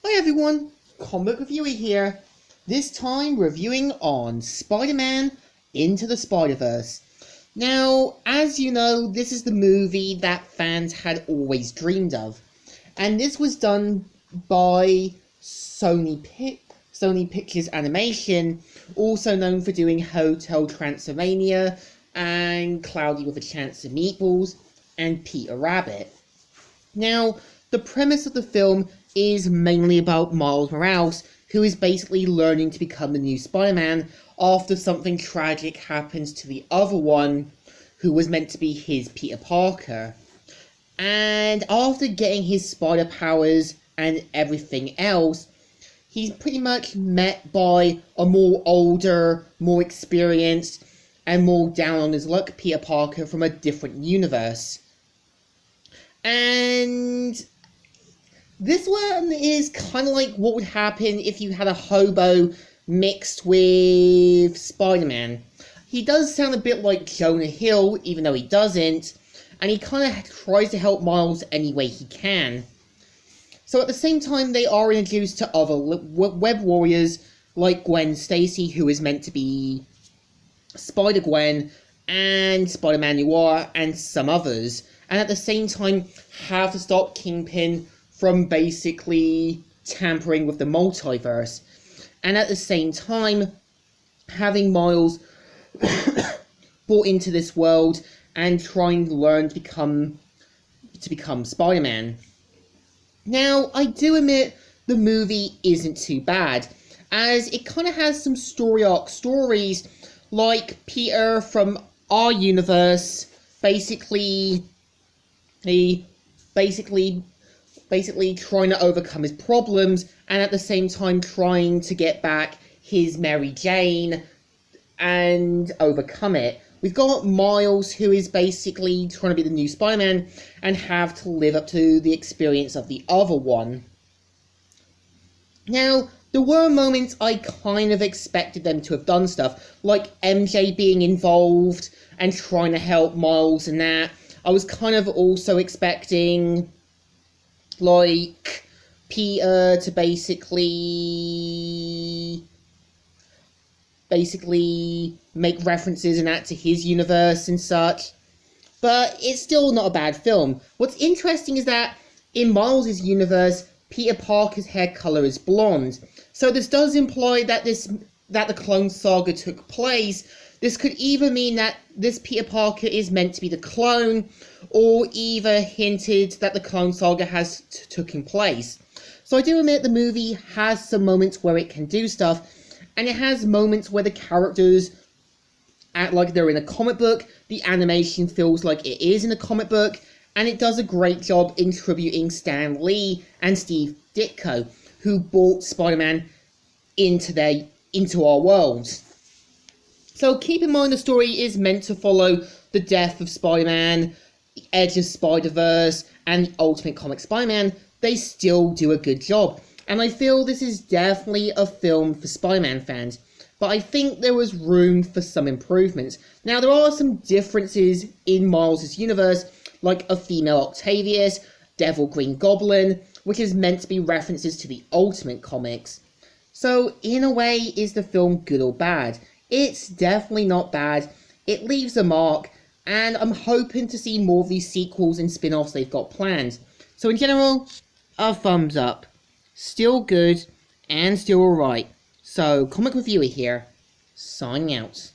Hi everyone, Comic Reviewer here. This time reviewing on Spider-Man Into the Spider-Verse. Now, as you know, this is the movie that fans had always dreamed of. And this was done by Sony Pictures Animation, also known for doing Hotel Transylvania and Cloudy with a Chance of Meatballs and Peter Rabbit. Now, the premise of the film is mainly about Miles Morales, who is basically learning to become the new Spider-Man after something tragic happens to the other one, who was meant to be his Peter Parker. And after getting his spider powers and everything else, he's pretty much met by a more older, more experienced, and more down on his luck Peter Parker from a different universe. And this one is kind of like what would happen if you had a hobo mixed with Spider-Man. He does sound a bit like Jonah Hill, even though he doesn't, and he kind of tries to help Miles any way he can. So at the same time, they are introduced to other web warriors like Gwen Stacy, who is meant to be Spider-Gwen, and Spider-Man Noir, and some others. And at the same time, have to stop Kingpin from basically tampering with the multiverse. And at the same time, having Miles brought into this world and trying to learn to become Spider-Man. Now, I do admit the movie isn't too bad, as it kind of has some story arc stories, like Peter from our universe basically trying to overcome his problems, and at the same time trying to get back his Mary Jane and overcome it. We've got Miles, who is basically trying to be the new Spider-Man and have to live up to the experience of the other one. Now, there were moments I kind of expected them to have done stuff, like MJ being involved and trying to help Miles and that. I was kind of also expecting, like, Peter to basically make references and that to his universe and such. But it's still not a bad film. What's interesting is that in Miles' universe, Peter Parker's hair color is blonde. So this does imply that the Clone Saga took place. This could either mean that this Peter Parker is meant to be the clone, or either hinted that the Clone Saga has taken place. So I do admit the movie has some moments where it can do stuff, and it has moments where the characters act like they're in a comic book, the animation feels like it is in a comic book, and it does a great job in tributing Stan Lee and Steve Ditko, who brought Spider-Man into our world. So keep in mind the story is meant to follow the death of Spider-Man, the Edge of Spider-Verse, and the Ultimate Comic Spider-Man. They still do a good job. And I feel this is definitely a film for Spider-Man fans. But I think there was room for some improvements. Now, there are some differences in Miles' universe, like a female Octavius, Devil Green Goblin, which is meant to be references to the Ultimate Comics. So, in a way, is the film good or bad? It's definitely not bad. It leaves a mark, and I'm hoping to see more of these sequels and spin-offs they've got planned. So in general, a thumbs up. Still good, and still alright. So, Comic Reviewer here, signing out.